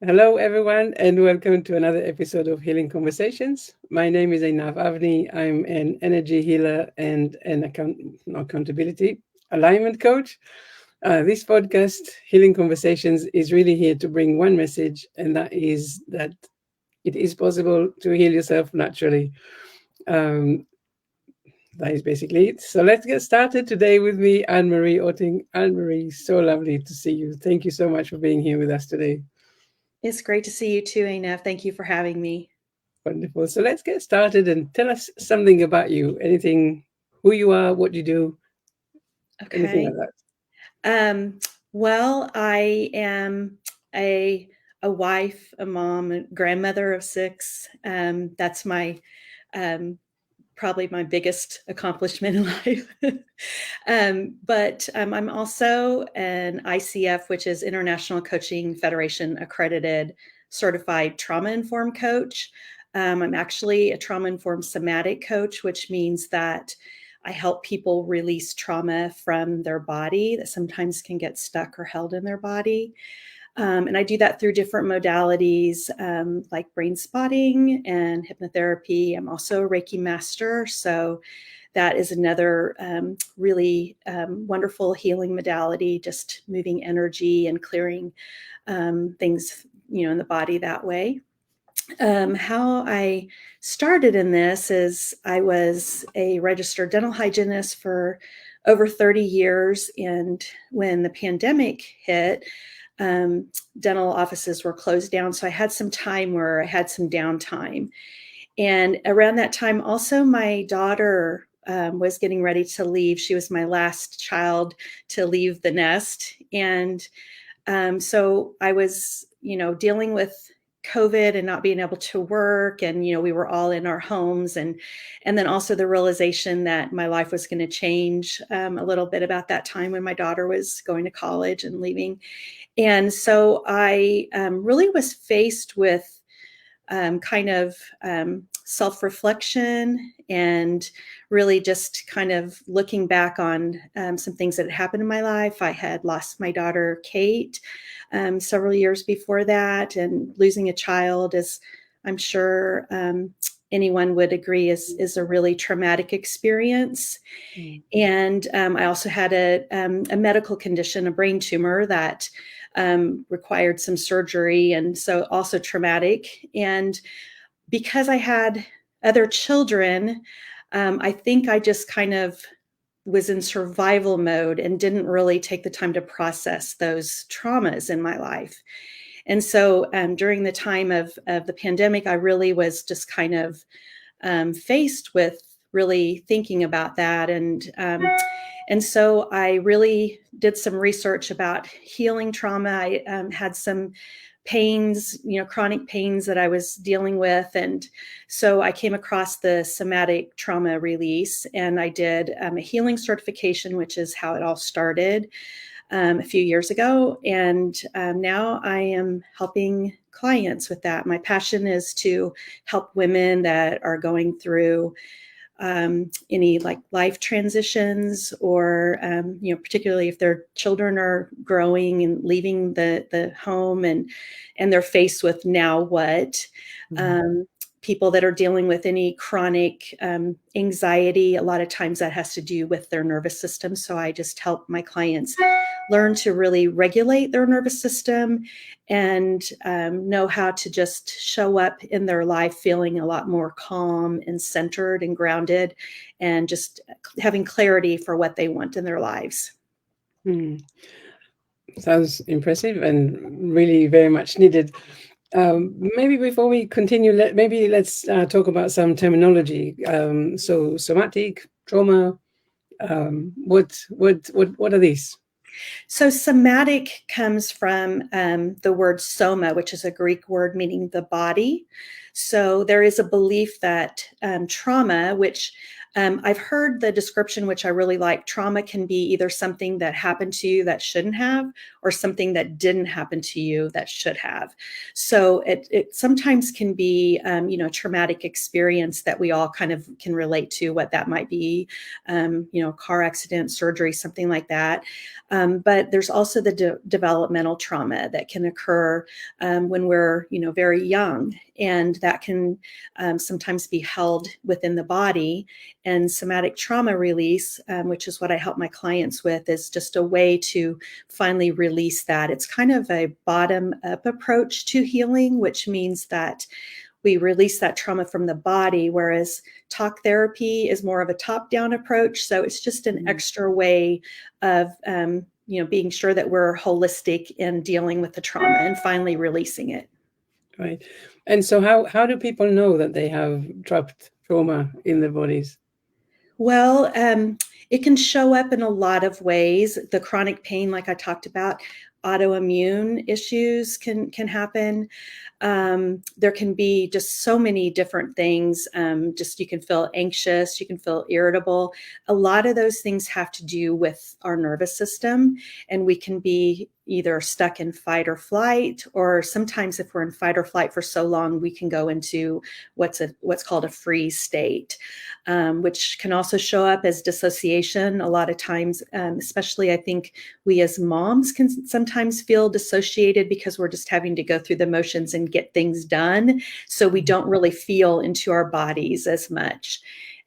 Hello, everyone, and welcome to another episode of Healing Conversations. My name is Einav and Anne Marie. I'm an energy healer and an accountability alignment coach. This podcast, Healing Conversations, is really here to bring one message, and that is that it is possible to heal yourself naturally. Um, that is basically it. So let's get started today with me, Anne Marie Otting. Anne Marie, so lovely to see you. Thank you so much for being here with us today. It's great to see you too, Einav. Thank you for having me. Wonderful. So let's get started and tell us something about you. Anything, who you are, what you do, anything like Okay. that. Um, well, I am a wife, a mom, a grandmother of six. That's my um, probably my biggest accomplishment in life. But I'm also an ICF, which is International Coaching Federation accredited certified trauma informed coach. I'm actually a trauma informed somatic coach, which means that I help people release trauma from their body that sometimes can get stuck or held in their body. And I do that through different modalities like brain spotting and hypnotherapy. I'm also a Reiki Master. So that is another really wonderful healing modality, just moving energy and clearing things, in the body that way. How I started in this is I was a registered dental hygienist for over 30 years. And when the pandemic hit, um, dental offices were closed down. So I had some time where I had some downtime. And around that time, also, my daughter was getting ready to leave. She was my last child to leave the nest. And so I was, dealing with COVID and not being able to work. And, we were all in our homes. And then also the realization that my life was going to change a little bit about that time when my daughter was going to college and leaving. And so I really was faced with kind of self-reflection and really just kind of looking back on some things that had happened in my life. I had lost my daughter, Kate, several years before that, and losing a child, as I'm sure anyone would agree, is a really traumatic experience. And I also had a medical condition, a brain tumor that required some surgery, and so also traumatic. And because I had other children, I think I just kind of was in survival mode and didn't really take the time to process those traumas in my life. And so during the time of the pandemic, I really was just kind of faced with really thinking about that. And so I really did some research about healing trauma. I had some pains, chronic pains that I was dealing with. And so I came across the somatic trauma release, and I did a healing certification, which is how it all started a few years ago. And now I am helping clients with that. My passion is to help women that are going through any like life transitions, or particularly if their children are growing and leaving the home, and they're faced with now what. People that are dealing with any chronic anxiety, a lot of times that has to do with their nervous system. So I just help my clients learn to really regulate their nervous system and know how to just show up in their life feeling a lot more calm and centered and grounded, and just having clarity for what they want in their lives. Sounds impressive and really very much needed. Maybe before we continue, let's talk about some terminology. So somatic, trauma, what are these? So somatic comes from the word soma, which is a Greek word meaning the body. So there is a belief that trauma, which I've heard the description, which I really like. Trauma can be either something that happened to you that shouldn't have, or something that didn't happen to you that should have. So it sometimes can be, a traumatic experience that we all kind of can relate to, what that might be, car accident, surgery, something like that. But there's also the developmental trauma that can occur when we're, very young, and that can sometimes be held within the body. And somatic trauma release, which is what I help my clients with, is just a way to finally release that. It's kind of a bottom-up approach to healing, which means that we release that trauma from the body, whereas talk therapy is more of a top-down approach. So it's just an extra way of being sure that we're holistic in dealing with the trauma and finally releasing it. Right. And so how do people know that they have trapped trauma in their bodies? Well, it can show up in a lot of ways. The chronic pain, like I talked about, autoimmune issues can happen. There can be just so many different things. Just you can feel anxious, you can feel irritable. A lot of those things have to do with our nervous system, and we can be either stuck in fight or flight, or sometimes if we're in fight or flight for so long, we can go into what's called a freeze state, which can also show up as dissociation. A lot of times, especially I think we as moms can sometimes feel dissociated because we're just having to go through the motions and get things done. So we don't really feel into our bodies as much.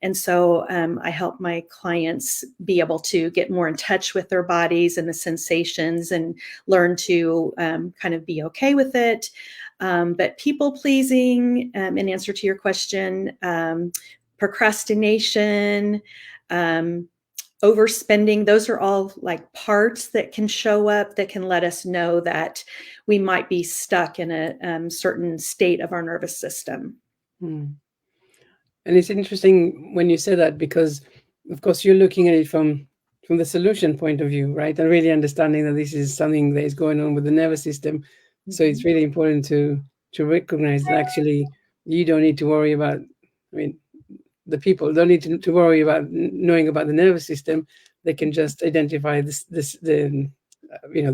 And so I help my clients be able to get more in touch with their bodies and the sensations and learn to kind of be okay with it. But people pleasing, in answer to your question, procrastination, overspending, those are all like parts that can show up that can let us know that we might be stuck in a certain state of our nervous system. And it's interesting when you say that, because of course you're looking at it from the solution point of view, right? And really understanding that this is something that is going on with the nervous system. So it's really important to recognize that actually you don't need to worry about, the people don't need to worry about knowing about the nervous system. They can just identify the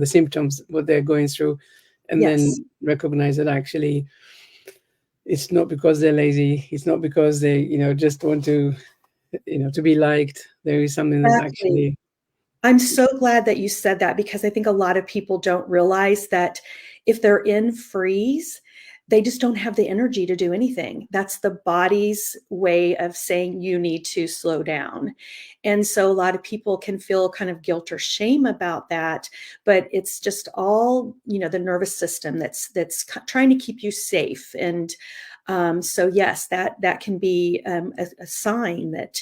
symptoms, what they're going through, and then recognize that actually it's not because they're lazy. It's not because they, just want to, to be liked. There is something that actually. I'm so glad that you said that, because I think a lot of people don't realize that if they're in freeze, they just don't have the energy to do anything. That's the body's way of saying you need to slow down. And so a lot of people can feel kind of guilt or shame about that, but it's just all, the nervous system that's trying to keep you safe. And so yes, that can be a sign that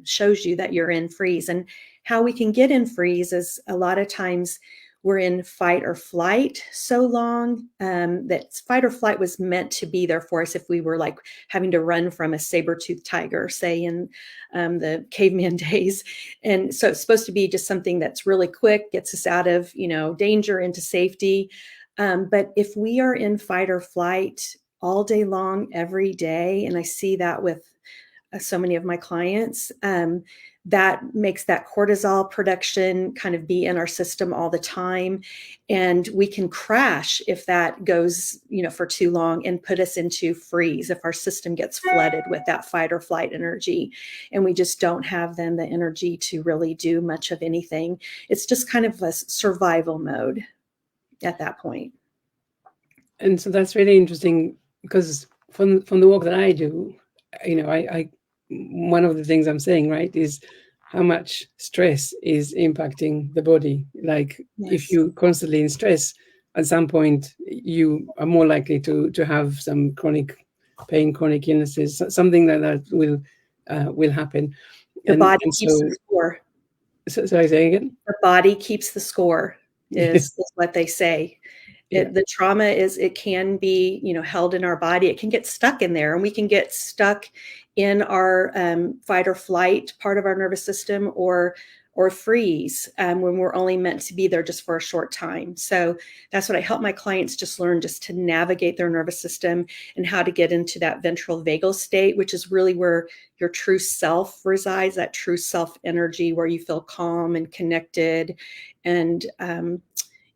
shows you that you're in freeze. And how we can get in freeze is a lot of times we're in fight or flight so long that fight or flight was meant to be there for us if we were like having to run from a saber-toothed tiger, say in the caveman days. And so it's supposed to be just something that's really quick, gets us out of, danger into safety. But if we are in fight or flight all day long, every day, and I see that with so many of my clients, that makes that cortisol production kind of be in our system all the time. And we can crash if that goes, for too long, and put us into freeze if our system gets flooded with that fight or flight energy. And we just don't have then the energy to really do much of anything. It's just kind of a survival mode at that point. And so that's really interesting, because from the work that I do, I one of the things I'm saying, right, is how much stress is impacting the body. Like if you're constantly in stress, at some point you are more likely to have some chronic pain, chronic illnesses, something like that will happen. The body keeps the score. Sorry, say again? The body keeps the score is what they say. The trauma it can be, held in our body. It can get stuck in there, and we can get stuck in our fight or flight part of our nervous system, or or freeze when we're only meant to be there just for a short time. So that's what I help my clients just learn, just to navigate their nervous system and how to get into that ventral vagal state, which is really where your true self resides, that true self energy where you feel calm and connected, and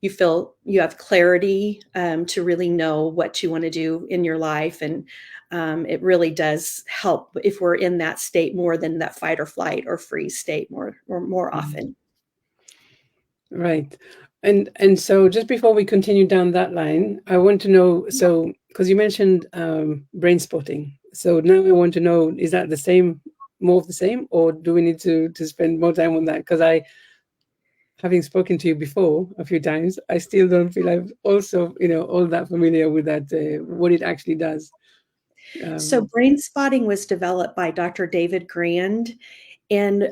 you feel you have clarity to really know what you want to do in your life. And it really does help if we're in that state more than that fight or flight or freeze state more often. Right. And so just before we continue down that line, I want to know, so because you mentioned brain spotting. So now I want to know, is that the same, more of the same, or do we need to spend more time on that? Because having spoken to you before a few times, I still don't feel I'm also, all that familiar with that, what it actually does. So brain spotting was developed by Dr. David Grand. And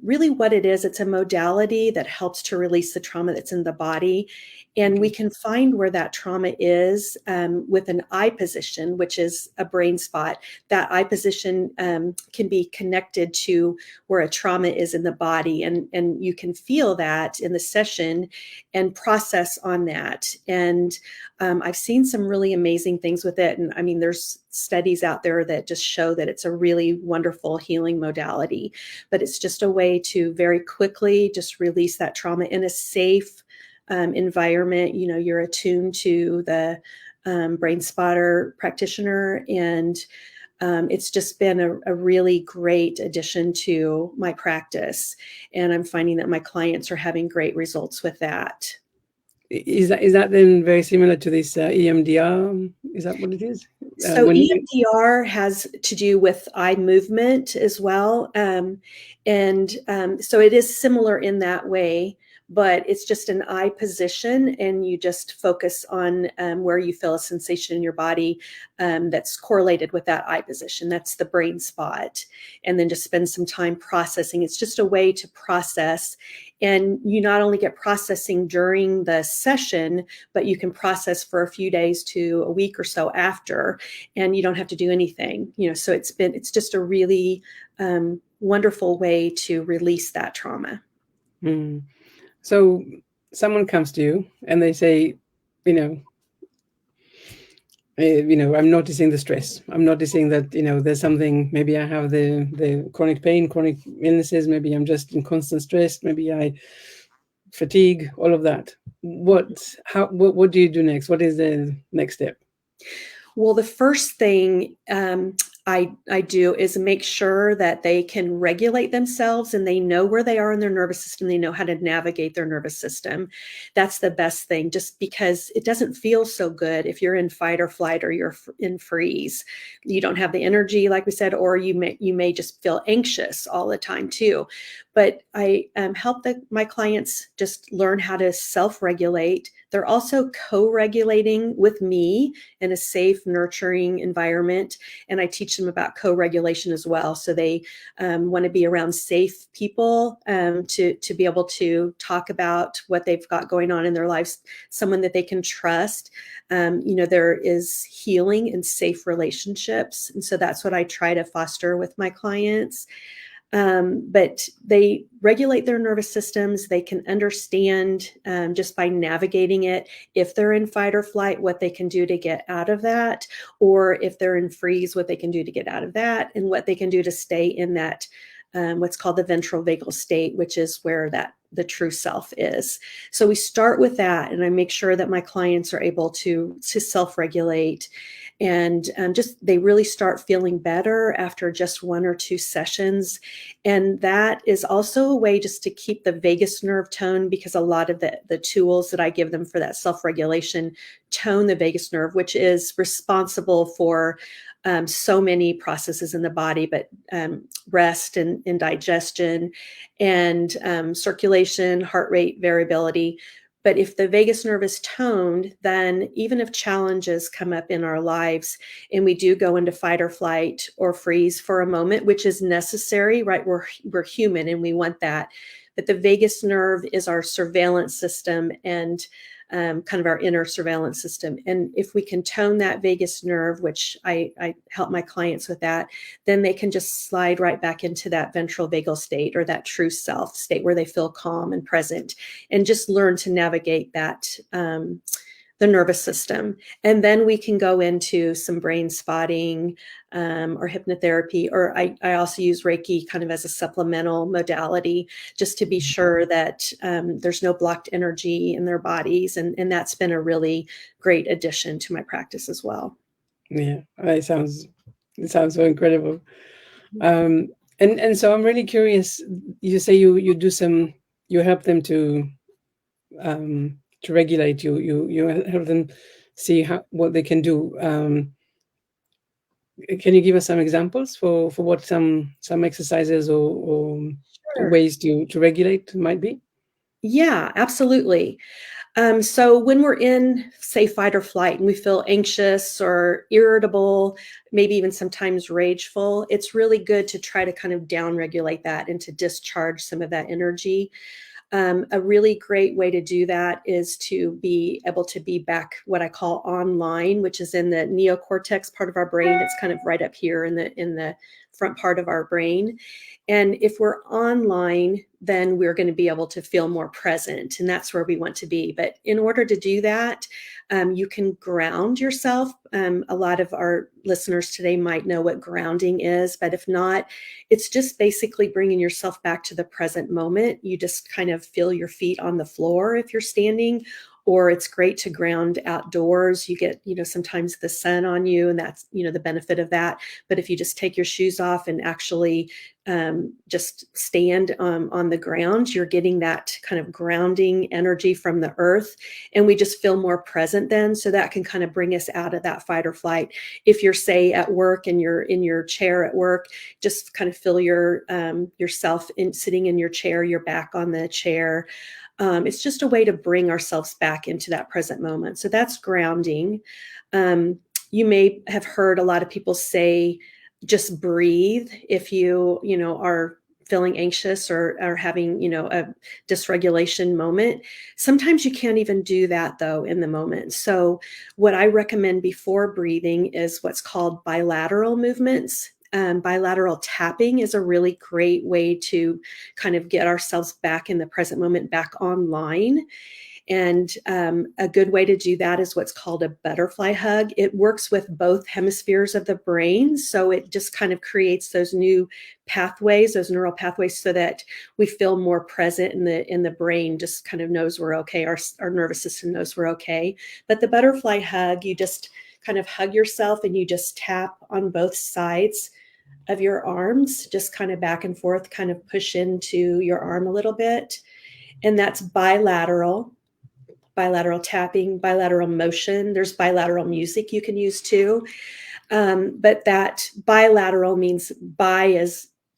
really what it is, it's a modality that helps to release the trauma that's in the body. And we can find where that trauma is with an eye position, which is a brain spot. That eye position can be connected to where a trauma is in the body. And you can feel that in the session and process on that. And I've seen some really amazing things with it. And I mean, there's studies out there that just show that it's a really wonderful healing modality, but it's just a way to very quickly just release that trauma in a safe environment. You're attuned to the brain spotter practitioner, and it's just been a really great addition to my practice. And I'm finding that my clients are having great results with that. Is that then very similar to this EMDR? Is that what it is? So EMDR has to do with eye movement as well. So it is similar in that way, but it's just an eye position, and you just focus on where you feel a sensation in your body that's correlated with that eye position. That's the brain spot. And then just spend some time processing. It's just a way to process. And you not only get processing during the session, but you can process for a few days to a week or so after, and you don't have to do anything. So it's just a really wonderful way to release that trauma. Mm. So someone comes to you and they say, I'm noticing the stress. I'm noticing that, there's something, maybe I have the chronic pain, chronic illnesses. Maybe I'm just in constant stress. Maybe I fatigue, all of that. What do you do next? What is the next step? Well, the first thing I do is make sure that they can regulate themselves and they know where they are in their nervous system. They know how to navigate their nervous system. That's the best thing, just because it doesn't feel so good if you're in fight or flight or you're in freeze. You don't have the energy, like we said, or you may just feel anxious all the time too. But I help my clients just learn how to self-regulate. They're also co-regulating with me in a safe, nurturing environment. And I teach them about co-regulation as well. So they want to be around safe people to be able to talk about what they've got going on in their lives, someone that they can trust. There is healing in safe relationships. And so that's what I try to foster with my clients. But they regulate their nervous systems. They can understand just by navigating it, if they're in fight or flight, what they can do to get out of that, or if they're in freeze, what they can do to get out of that, and what they can do to stay in that what's called the ventral vagal state, which is where the true self is. So we start with that, and I make sure that my clients are able to self-regulate, and they really start feeling better after just 1 or 2 sessions. And that is also a way just to keep the vagus nerve toned, because a lot of the tools that I give them for that self-regulation tone the vagus nerve, which is responsible for so many processes in the body, but rest and digestion and circulation, heart rate variability. But if the vagus nerve is toned, then even if challenges come up in our lives and we do go into fight or flight or freeze for a moment, which is necessary, right? We're human and we want that. But the vagus nerve is our surveillance system, and kind of our inner surveillance system. And if we can tone that vagus nerve, which I help my clients with that, then they can just slide right back into that ventral vagal state, or that true self state, where they feel calm and present, and just learn to navigate that, the nervous system. And then we can go into some brain spotting, or hypnotherapy, or I also use Reiki kind of as a supplemental modality, just to be sure that there's no blocked energy in their bodies. And that's been a really great addition to my practice as well. Yeah, it sounds so incredible. And so I'm really curious. You say you do some, you help them to regulate. You help them see what they can do. Can you give us some examples for what some exercises or Sure. ways to regulate might be? Yeah, absolutely. So when we're in, say, fight or flight, and we feel anxious or irritable, maybe even sometimes rageful, it's really good to try to kind of down-regulate that and to discharge some of that energy. A really great way to do that is to be able to be back what I call online, which is in the neocortex part of our brain. It's kind of right up here in the front part of our brain. And if we're online, then we're going to be able to feel more present, and that's where we want to be. But in order to do that, you can ground yourself. A lot of our listeners today might know what grounding is, but if not, it's just basically bringing yourself back to the present moment. You just kind of feel your feet on the floor if you're standing, or it's great to ground outdoors. You get, sometimes the sun on you, and that's, the benefit of that. But if you just take your shoes off and actually just stand on the ground, you're getting that kind of grounding energy from the earth, and we just feel more present then. So that can kind of bring us out of that fight or flight. If you're, say, at work and you're in your chair at work, just kind of feel yourself sitting in your chair, your back on the chair. It's just a way to bring ourselves back into that present moment. So that's grounding. You may have heard a lot of people say, just breathe if you are feeling anxious or having, a dysregulation moment. Sometimes you can't even do that, though, in the moment. So what I recommend before breathing is what's called bilateral movements. Bilateral tapping is a really great way to kind of get ourselves back in the present moment, back online. And a good way to do that is what's called a butterfly hug. It works with both hemispheres of the brain. So it just kind of creates those new pathways, those neural pathways, so that we feel more present in the brain, just kind of knows we're okay. Our nervous system knows we're okay. But the butterfly hug, you just kind of hug yourself and you just tap on both sides of your arms, just kind of back and forth, kind of push into your arm a little bit. And that's bilateral tapping, bilateral motion. There's bilateral music you can use too. But that bilateral means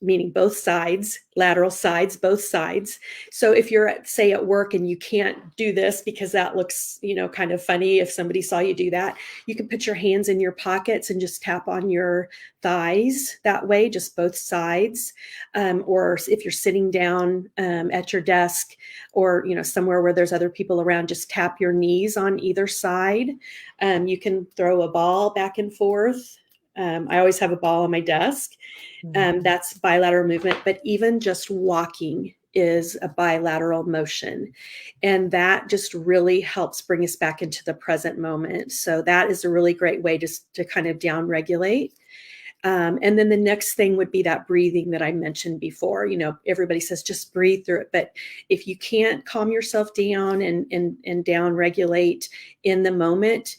meaning both sides, lateral sides, both sides. So if you're say at work and you can't do this because that looks, kind of funny if somebody saw you do that, you can put your hands in your pockets and just tap on your thighs that way, just both sides. Or if you're sitting down at your desk, or, somewhere where there's other people around, just tap your knees on either side. You can throw a ball back and forth. I always have a ball on my desk. That's bilateral movement, but even just walking is a bilateral motion. And that just really helps bring us back into the present moment. So that is a really great way to kind of down regulate. And then the next thing would be that breathing that I mentioned before. Everybody says just breathe through it, but if you can't calm yourself down and down regulate in the moment,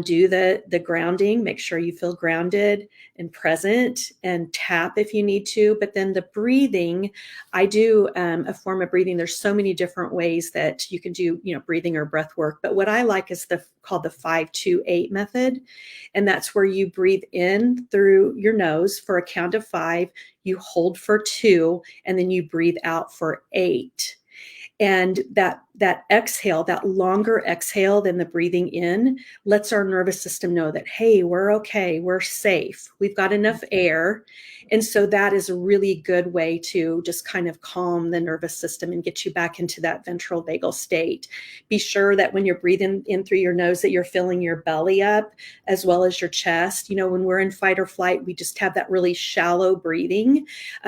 do the grounding. Make sure you feel grounded and present, and tap if you need to. But then the breathing, I do a form of breathing. There's so many different ways that you can do, breathing or breath work. But what I like is called the 5-2-8 method. And that's where you breathe in through your nose for a count of 5, you hold for 2, and then you breathe out for 8. And that exhale, that longer exhale than the breathing in, lets our nervous system know that, hey, we're okay, we're safe, we've got enough air. And so that is a really good way to just kind of calm the nervous system and get you back into that ventral vagal state. Be sure that when you're breathing in through your nose that you're filling your belly up as well as your chest. You know, when we're in fight or flight, we just have that really shallow breathing.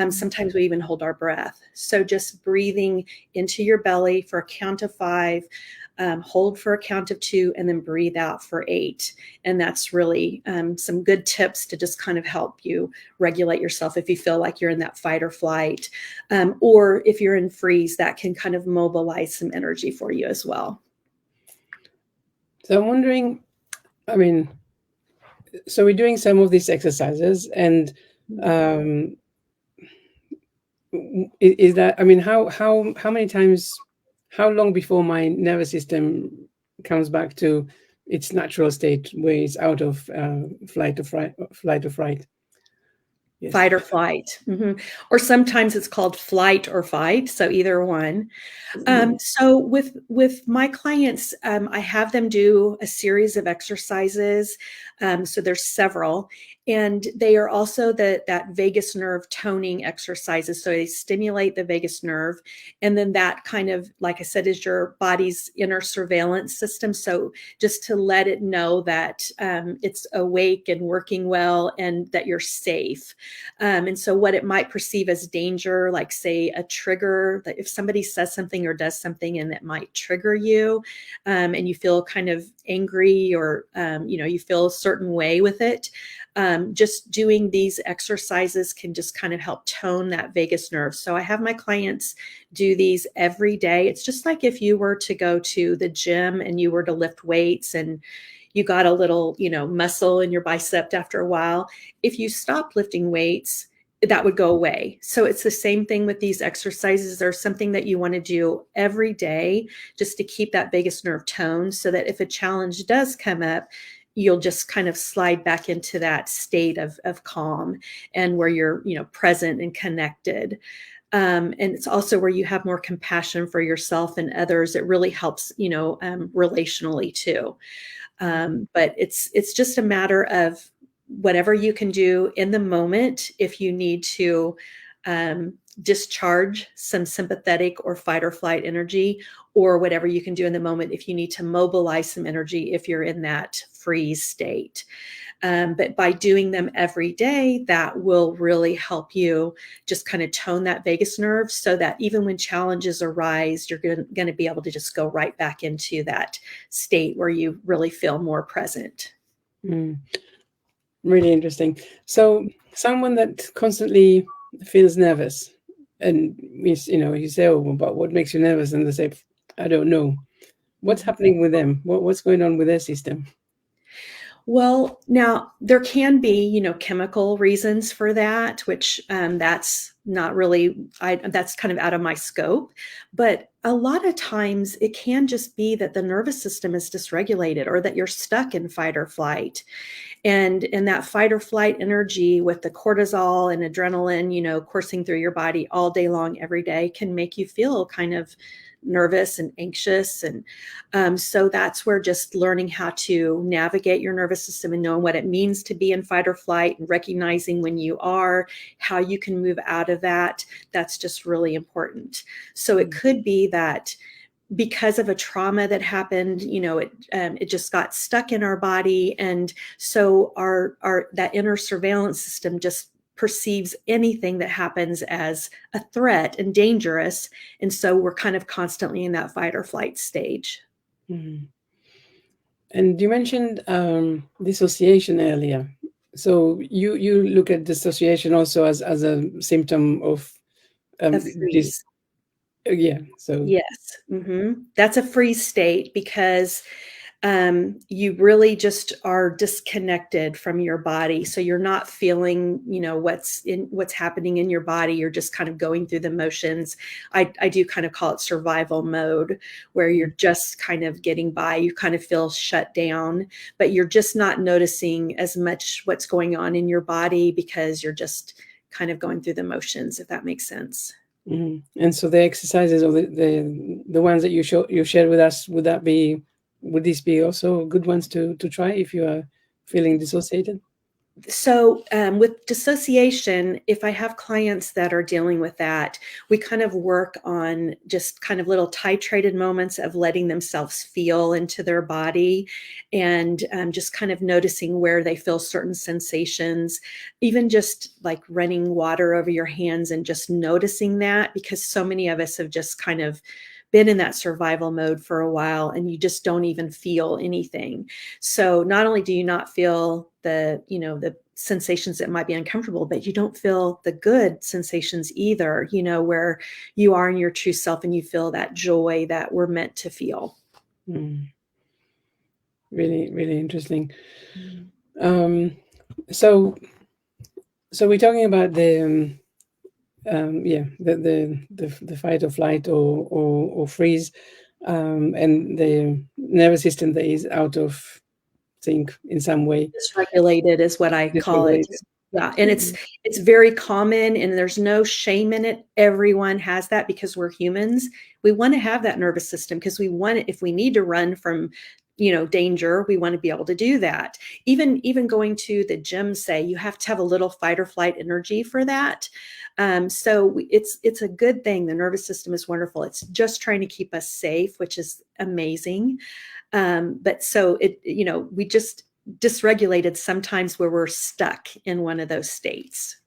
Sometimes we even hold our breath. So just breathing into your belly for a count of 5, hold for a count of 2, and then breathe out for 8. And that's really some good tips to just kind of help you regulate yourself if you feel like you're in that fight or flight. Or if you're in freeze, that can kind of mobilize some energy for you as well. So I'm wondering, I mean, so we're doing some of these exercises, and is that, I mean, how many times, how long before my nervous system comes back to its natural state where it's out of flight or fright? Yes. Fight or flight. Or sometimes it's called flight or fight. So either one. So with my clients, I have them do a series of exercises. So there's several, and they are also that vagus nerve toning exercises. So they stimulate the vagus nerve, and then that kind of, like I said, is your body's inner surveillance system. So just to let it know that it's awake and working well, and that you're safe. And so what it might perceive as danger, like say a trigger, that if somebody says something or does something and that might trigger you, and you feel kind of angry, or you feel a certain way with it, just doing these exercises can just kind of help tone that vagus nerve. So I have my clients do these every day. It's just like if you were to go to the gym and you were to lift weights and you got a little, muscle in your bicep after a while. If you stopped lifting weights, that would go away. So it's the same thing with these exercises. Or something that you want to do every day just to keep that vagus nerve toned, so that if a challenge does come up, you'll just kind of slide back into that state of calm, and where you're, present and connected. And it's also where you have more compassion for yourself and others. It really helps, relationally too. But it's just a matter of whatever you can do in the moment. If you need to discharge some sympathetic or fight or flight energy, or whatever you can do in the moment if you need to mobilize some energy if you're in that freeze state. But by doing them every day, that will really help you just kind of tone that vagus nerve, so that even when challenges arise, you're going to be able to just go right back into that state where you really feel more present. Really interesting. So someone that constantly feels nervous, and you say, oh, but what makes you nervous? And they say, I don't know. What's happening with them? What's going on with their system? Well, now there can be, chemical reasons for that, which that's not really, that's kind of out of my scope. But a lot of times it can just be that the nervous system is dysregulated, or that you're stuck in fight or flight. And that fight or flight energy with the cortisol and adrenaline, coursing through your body all day long, every day, can make you feel kind of nervous and anxious. And so that's where just learning how to navigate your nervous system and knowing what it means to be in fight or flight, and recognizing when you are, how you can move out of that, that's just really important. So it could be that because of a trauma that happened, it just got stuck in our body. And so our that inner surveillance system just perceives anything that happens as a threat and dangerous. And so we're kind of constantly in that fight or flight stage. Mm-hmm. And you mentioned dissociation earlier. So you look at dissociation also as a symptom of freeze. Yeah. So yes, that's a freeze state, because you really just are disconnected from your body. So you're not feeling, what's happening in your body. You're just kind of going through the motions. I do kind of call it survival mode, where you're just kind of getting by. You kind of feel shut down, but you're just not noticing as much what's going on in your body, because you're just kind of going through the motions, if that makes sense. And so the exercises or the ones that you shared with us, would these be also good ones to try if you are feeling dissociated? So with dissociation, if I have clients that are dealing with that, we kind of work on just kind of little titrated moments of letting themselves feel into their body, and just kind of noticing where they feel certain sensations, even just like running water over your hands and just noticing that, because so many of us have just kind of been in that survival mode for a while and you just don't even feel anything. So not only do you not feel the sensations that might be uncomfortable, but you don't feel the good sensations either, where you are in your true self and you feel that joy that we're meant to feel. Really, really interesting. So we're talking about the the fight or flight or freeze, and the nervous system that is out of sync in some way. Dysregulated is what I call it. Dysregulated. Yeah, and it's very common, and there's no shame in it. Everyone has that because we're humans. We want to have that nervous system because we want it. If we need to run from danger, we want to be able to do that. Even going to the gym, say, you have to have a little fight or flight energy for that. So it's a good thing. The nervous system is wonderful. It's just trying to keep us safe, which is amazing. But so we just dysregulated sometimes where we're stuck in one of those states.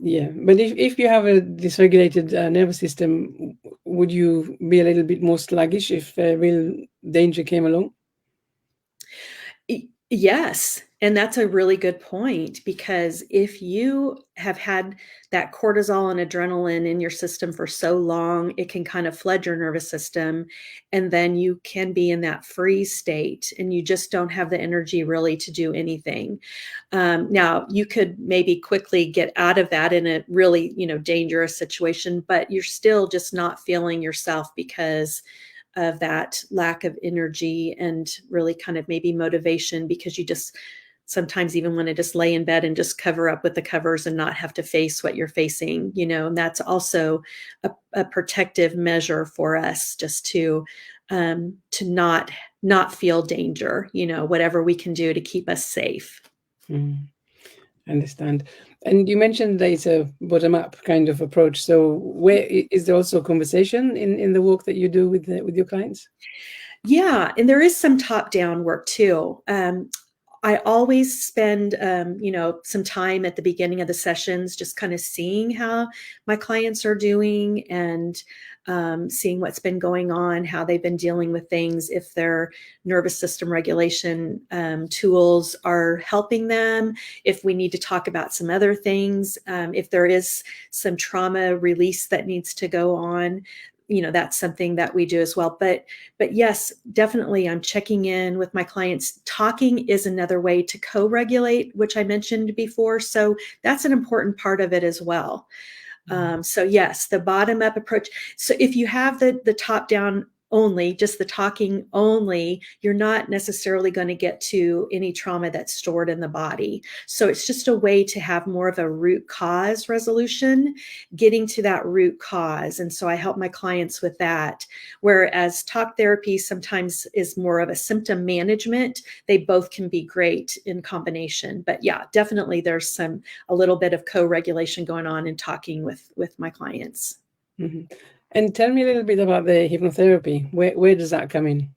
Yeah, but if you have a dysregulated nervous system, would you be a little bit more sluggish if real danger came along? Yes. And that's a really good point, because if you have had that cortisol and adrenaline in your system for so long, it can kind of flood your nervous system. And then you can be in that freeze state and you just don't have the energy really to do anything. Now, you could maybe quickly get out of that in a really, dangerous situation, but you're still just not feeling yourself because of that lack of energy and really kind of maybe motivation, because you just sometimes even want to just lay in bed and just cover up with the covers and not have to face what you're facing, and that's also a protective measure for us, just to not feel danger, whatever we can do to keep us safe. Understand. And you mentioned that it's a bottom-up kind of approach. So where is there also conversation in the work that you do with your clients? Yeah, and there is some top-down work too. I always spend, some time at the beginning of the sessions, just kind of seeing how my clients are doing, and seeing what's been going on, how they've been dealing with things, if their nervous system regulation tools are helping them, if we need to talk about some other things, if there is some trauma release that needs to go on. That's something that we do as well. But yes, definitely, I'm checking in with my clients. Talking is another way to co-regulate, which I mentioned before. So that's an important part of it as well. So yes, the bottom up approach. So if you have the top down only, just the talking only, you're not necessarily going to get to any trauma that's stored in the body. So it's just a way to have more of a root cause resolution, getting to that root cause. And so I help my clients with that. Whereas talk therapy sometimes is more of a symptom management. They both can be great in combination. But yeah, definitely there's a little bit of co-regulation going on in talking with my clients. Mm-hmm. And tell me a little bit about the hypnotherapy. Where does that come in?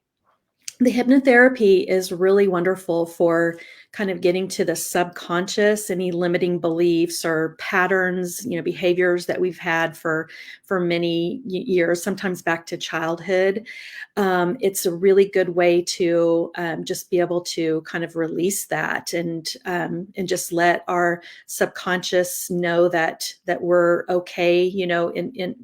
The hypnotherapy is really wonderful for kind of getting to the subconscious, any limiting beliefs or patterns, behaviors that we've had for many years, sometimes back to childhood. It's a really good way to just be able to kind of release that, and just let our subconscious know that we're okay, in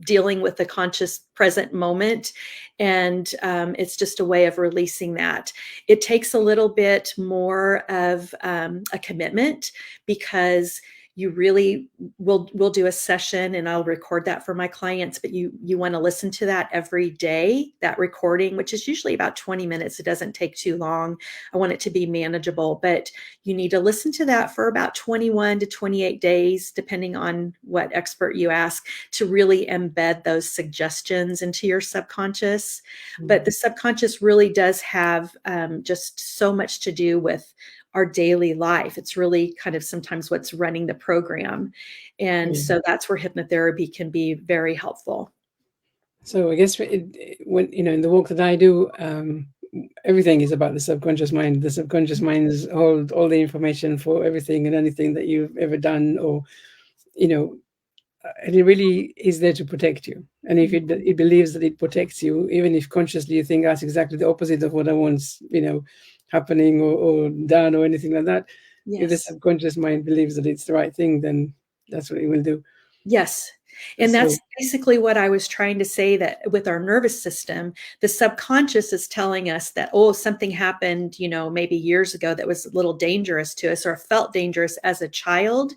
dealing with the conscious present moment. And it's just a way of releasing that. It takes a little bit more of a commitment, because you really we'll do a session and I'll record that for my clients, but you want to listen to that every day, that recording, which is usually about 20 minutes. It doesn't take too long. I want it to be manageable, but you need to listen to that for about 21 to 28 days, depending on what expert you ask, to really embed those suggestions into your subconscious. But the subconscious really does have just so much to do with our daily life. It's really kind of sometimes what's running the program. And so that's where hypnotherapy can be very helpful. So I guess when, in the work that I do, everything is about the subconscious mind. The subconscious mind is all the information for everything and anything that you've ever done, or, and it really is there to protect you. And if it believes that it protects you, even if consciously you think that's exactly the opposite of what I want, happening or done or anything like that, if the subconscious mind believes that it's the right thing, then that's what it will do. Yes. And that's basically what I was trying to say, that with our nervous system, the subconscious is telling us that, oh, something happened, maybe years ago that was a little dangerous to us or felt dangerous as a child.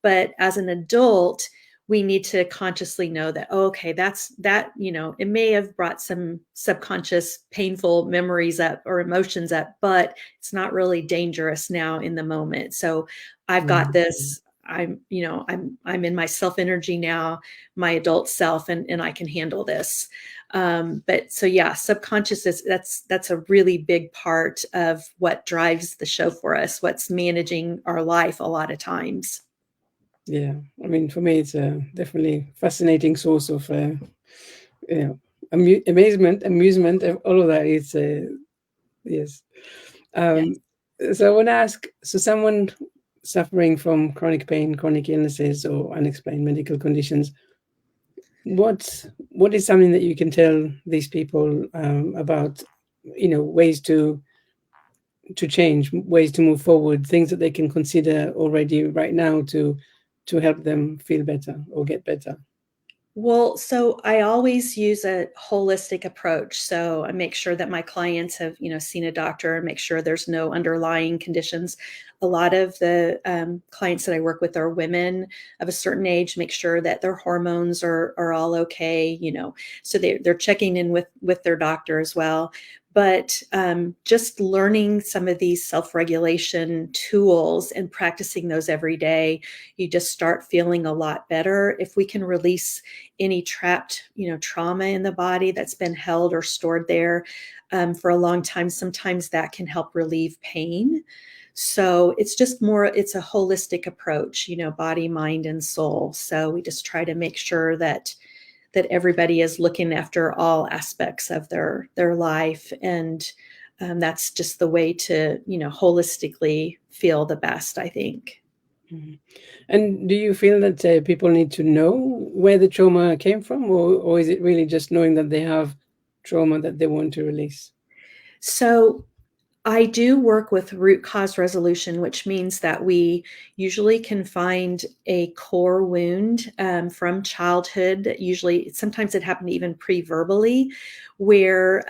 But as an adult, we need to consciously know that, oh, okay, it may have brought some subconscious painful memories up or emotions up, but it's not really dangerous now in the moment. So I've got this. I'm in my self energy now, my adult self, and I can handle this. But so, yeah, subconscious that's a really big part of what drives the show for us, what's managing our life a lot of times. Yeah. I mean, for me, it's a definitely fascinating source of, amazement, amusement, all of that. It's, yes. So I want to ask, so someone suffering from chronic pain, chronic illnesses, or unexplained medical conditions, what is something that you can tell these people about, ways to change, ways to move forward, things that they can consider already right now to help them feel better or get better? Well, so I always use a holistic approach. So I make sure that my clients have, seen a doctor, and make sure there's no underlying conditions. A lot of the clients that I work with are women of a certain age. Make sure that their hormones are all okay. So they're checking in with their doctor as well. But just learning some of these self-regulation tools and practicing those every day, you just start feeling a lot better. If we can release any trapped, trauma in the body that's been held or stored there for a long time, sometimes that can help relieve pain. So it's a holistic approach, body, mind, and soul. So we just try to make sure that everybody is looking after all aspects of their life. And that's just the way to, holistically feel the best, I think. Mm-hmm. And do you feel that people need to know where the trauma came from, or is it really just knowing that they have trauma that they want to release? So I do work with root cause resolution, which means that we usually can find a core wound from childhood. Sometimes it happened even pre-verbally, where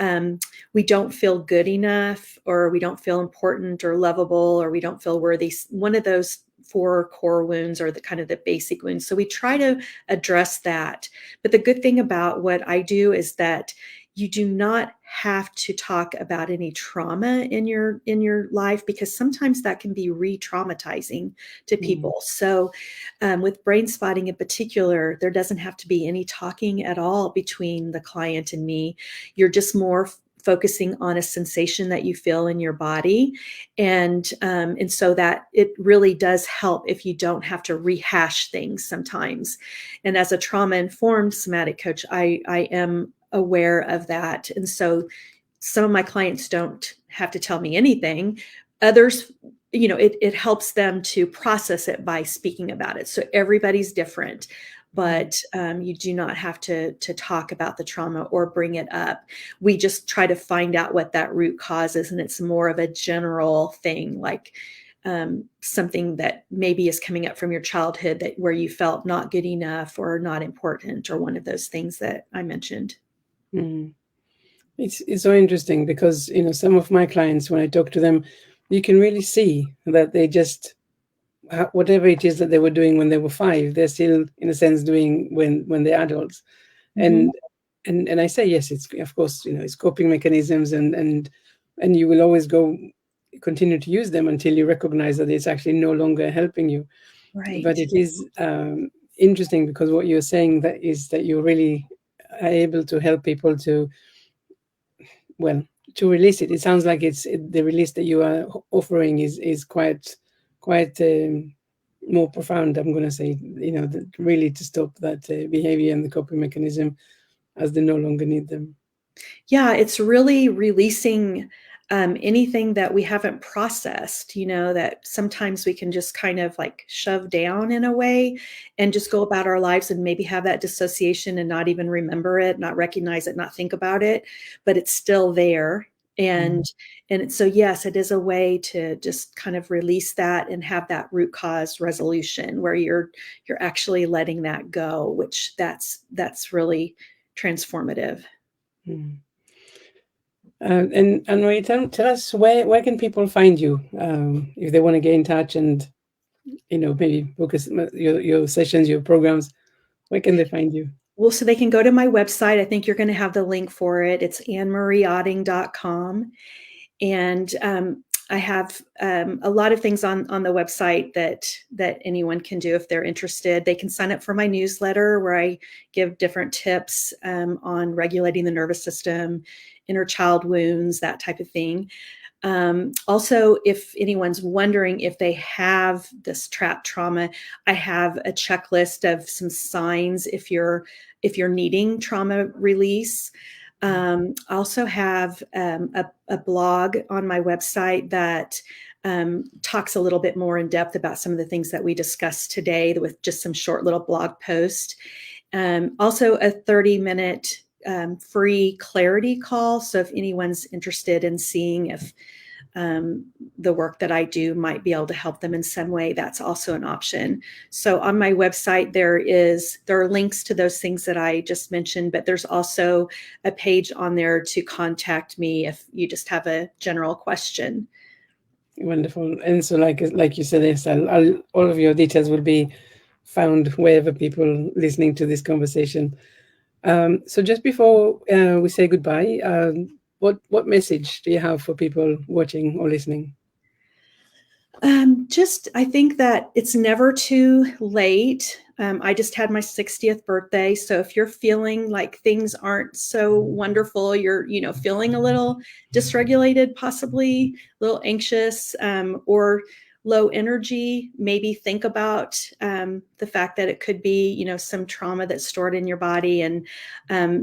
we don't feel good enough, or we don't feel important or lovable, or we don't feel worthy. One of those 4 core wounds are the basic wounds. So we try to address that. But the good thing about what I do is that you do not have to talk about any trauma in your life, because sometimes that can be re-traumatizing to people. So with brain spotting in particular, there doesn't have to be any talking at all between the client and me. You're just more focusing on a sensation that you feel in your body. And so that it really does help if you don't have to rehash things sometimes. And as a trauma-informed somatic coach, I am aware of that. And so some of my clients don't have to tell me anything. Others, it helps them to process it by speaking about it. So everybody's different, but you do not have to talk about the trauma or bring it up. We just try to find out what that root cause is. And it's more of a general thing, like something that maybe is coming up from your childhood where you felt not good enough or not important, or one of those things that I mentioned. It's so interesting because some of my clients, when I talk to them, you can really see that they just whatever it is that they were doing when they were 5, they're still, in a sense, doing when they're adults. Mm-hmm. And I say yes, it's of course, it's coping mechanisms, and you will always continue to use them until you recognize that it's actually no longer helping you. But Right. it is interesting, because what you're saying that you really are able to help people to, well, to release it. It sounds like the release that you are offering is quite more profound. I'm going to say, really to stop that behavior and the coping mechanism as they no longer need them. Yeah, it's really releasing anything that we haven't processed, that sometimes we can just kind of like shove down in a way and just go about our lives and maybe have that dissociation and not even remember it, not recognize it, not think about it, but it's still there. And so yes, it is a way to just kind of release that and have that root cause resolution where you're actually letting that go, which that's really transformative. Mm. And Anne Marie, tell us, where can people find you if they want to get in touch and maybe focus your sessions, your programs. Where can they find you? Well, so they can go to my website. I think you're going to have the link for it. It's annemarieotting.com. And I have a lot of things on the website that anyone can do if they're interested. They can sign up for my newsletter where I give different tips on regulating the nervous system, inner child wounds, that type of thing. Also, if anyone's wondering if they have this trapped trauma, I have a checklist of some signs if you're needing trauma release. I also have a blog on my website that talks a little bit more in depth about some of the things that we discussed today with just some short little blog posts. Also a 30-minute free clarity call. So if anyone's interested in seeing if the work that I do might be able to help them in some way, that's also an option. So on my website, there are links to those things that I just mentioned, but there's also a page on there to contact me if you just have a general question. Wonderful. And so, like you said, yes, all of your details will be found wherever people listening to this conversation. So just before we say goodbye, what message do you have for people watching or listening? I think that it's never too late. I just had my 60th birthday. So if you're feeling like things aren't so wonderful, you're, feeling a little dysregulated, possibly a little anxious, or low energy, maybe think about the fact that it could be, some trauma that's stored in your body, and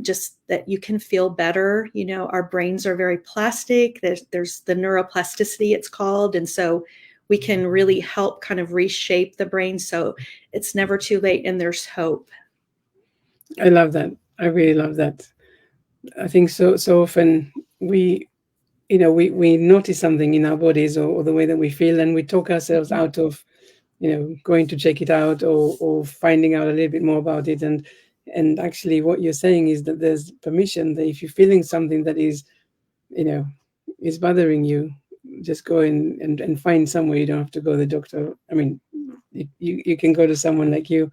just that you can feel better. Our brains are very plastic. There's the neuroplasticity, it's called. And so we can really help kind of reshape the brain. So it's never too late and there's hope. I love that. I really love that. I think so often we notice something in our bodies, or the way that we feel, and we talk ourselves out of going to check it out, or finding out a little bit more about it. And actually what you're saying is that there's permission, that if you're feeling something that is is bothering you, just go in and find somewhere. You don't have to go to the doctor. I mean, you can go to someone like you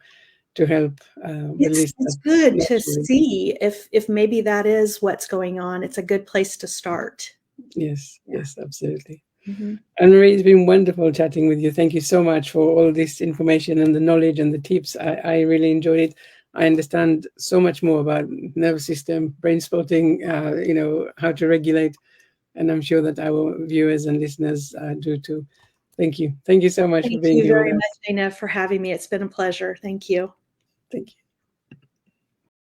to help release It's that good to naturally. see if maybe that is what's going on. It's a good place to start. Yes, Yeah. yes, absolutely. Mm-hmm. Anne Marie, it's been wonderful chatting with you. Thank you so much for all this information and the knowledge and the tips. I really enjoyed it. I understand so much more about nervous system, brain spotting, how to regulate, and I'm sure that our viewers and listeners do too. Thank you. Thank you so much for Thank being you here with very much, us. Einav, for having me. It's been a pleasure. Thank you. Thank you.